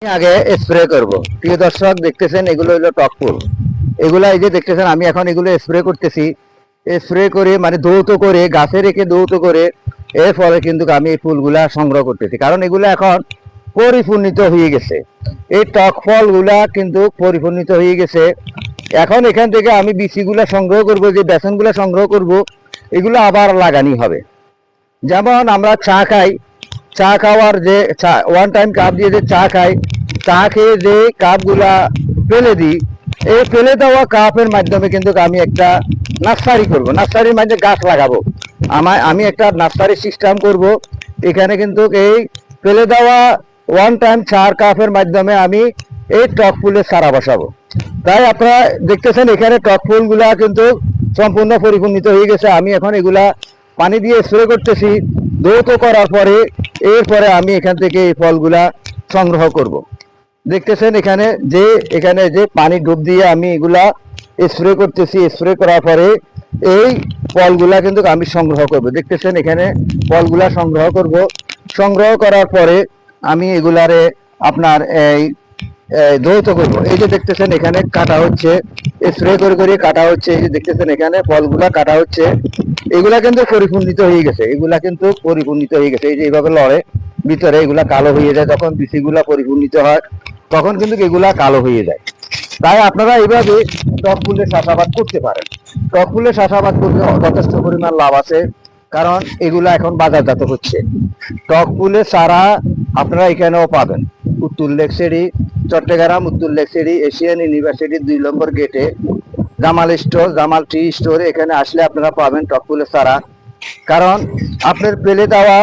আগে স্প্রে করব। প্রিয় দর্শক দেখতেছেন এগুলো হলো টক ফুল। এগুলা এই যে দেখতেছেন আমি এখন এগুলো স্প্রে করতেছি। স্প্রে করে মানে ধৌত করে গাছে রেখে ধৌত করে এর ফলে কিন্তু আমি এই ফুলগুলা সংগ্রহ করতেছি, কারণ এগুলো এখন পরিপূর্ণিত হয়ে গেছে। এই টক ফলগুলা কিন্তু পরিপূর্ণিত হয়ে গেছে। এখন এখান থেকে আমি বিচিগুলা সংগ্রহ করব, যে বেসনগুলা সংগ্রহ করব, এগুলো আবার লাগানি হবে। যেমন আমরা চা খাই, চা খাওয়ার যে চা ওয়ান টাইম কাপ দিয়ে যে চা খাই, চা খেয়ে যে কাপগুলা ফেলে দিই, এই ফেলে দেওয়া কাপের মাধ্যমে কিন্তু আমি একটা নার্সারি করব, নার্সারির মাধ্যমে গাছ লাগাবো। আমি একটা নার্সারি সিস্টেম করব। এখানে কিন্তু এই ফেলে দেওয়া ওয়ান টাইম চার কাপের মাধ্যমে আমি এই টক ফুলের চারা বসাবো। তাই আপনারা দেখতেছেন এখানে টক ফুলগুলা কিন্তু সম্পূর্ণ পরিপূর্ণিত হয়ে গেছে। আমি এখন এগুলা পানি দিয়ে স্প্রে করতেছি। ধৌত করার পরে এরপরে আমি এখান থেকে এই ফলগুলা সংগ্রহ করব। দেখতেছেন এখানে যে পানি ডুব দিয়ে আমি এগুলা স্প্রে করতেছি। স্প্রে করার পরে এই ফলগুলা কিন্তু আমি সংগ্রহ করব। দেখতেছেন এখানে ফলগুলা সংগ্রহ করব। সংগ্রহ করার পরে আমি এগুলারে আপনার এই ধৌত করব। এই যে দেখতেছেন এখানে কাটা হচ্ছে, স্প্রে করে করে কাটা হচ্ছে। এই যে দেখতেছেন এখানে ফলগুলা কাটা হচ্ছে। এগুলা কিন্তু পরিপূর্ণিত হয়ে গেছে, এগুলা কিন্তু পরিপূর্ণিত হয়ে গেছে। এই যে এইভাবে লড়ে ভিতরে এগুলা কালো হয়ে যায়, যখন বিচিগুলা পরিপূর্ণিত হয় তখন কিন্তু এগুলা কালো হয়ে যায়। তাই আপনারা এইভাবে টক ফুলের চাষাবাদ করতে পারেন। টক ফুলের চাষাবাদ করতে যথেষ্ট পরিমাণ লাভ আছে, কারণ এগুলা এখন বাজারজাত হচ্ছে। টক ফুলের চারা আপনারা এখানেও পাবেন। উত্তর লেকসেরি, চট্টগ্রাম উত্তর লেকসেরি এশিয়ান ইউনিভার্সিটির 2 নম্বর গেটে Jamal store, Jamal tea store, এখানে আসলে আপনারা পাবেন টক ফুলের চারা। কারণ আপনার ফেলে দেওয়া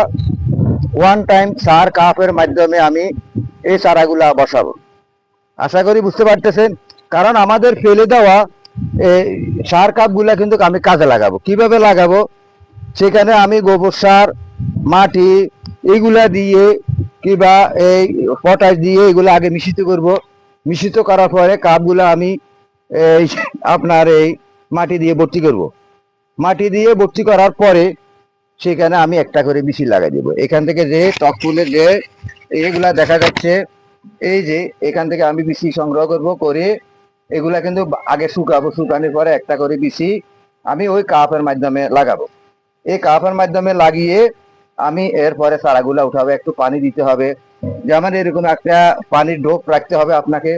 ওয়ান টাইম চার কাপের মাধ্যমে আমি এই চারাগুলা বসাবো। আশা করি বুঝতে পারতেছেন। কারণ আমাদের ফেলে দেওয়া এই সার কাপগুলা কিন্তু আমি কাজে লাগাবো। কিভাবে লাগাবো? সেখানে আমি গোবর সার, মাটি এগুলা দিয়ে কিংবা এই পটাশ দিয়ে এগুলো আগে মিশ্রিত করব। মিশ্রিত করার পরে কাপগুলা আমি এই আপনার এই মাটি দিয়ে ভর্তি করব। মাটি দিয়ে ভর্তি করার পরে সেখানে আমি একটা করে বিচি লাগাই দেবো। এখান থেকে যে টক ফুলের যে এগুলা দেখা যাচ্ছে, এই যে এখান থেকে আমি বিচি সংগ্রহ করব, করে এগুলা কিন্তু আগে শুকাবো। শুকানোর পরে একটা করে বিচি আমি ওই কাপের মাধ্যমে লাগাবো। এই কাপের মাধ্যমে লাগিয়ে আমি এরপরে চারাগুলা উঠাবো। একটু পানি দিতে হবে, যেমন এরকম একটা পানির ঢোক রাখতে হবে আপনাকে।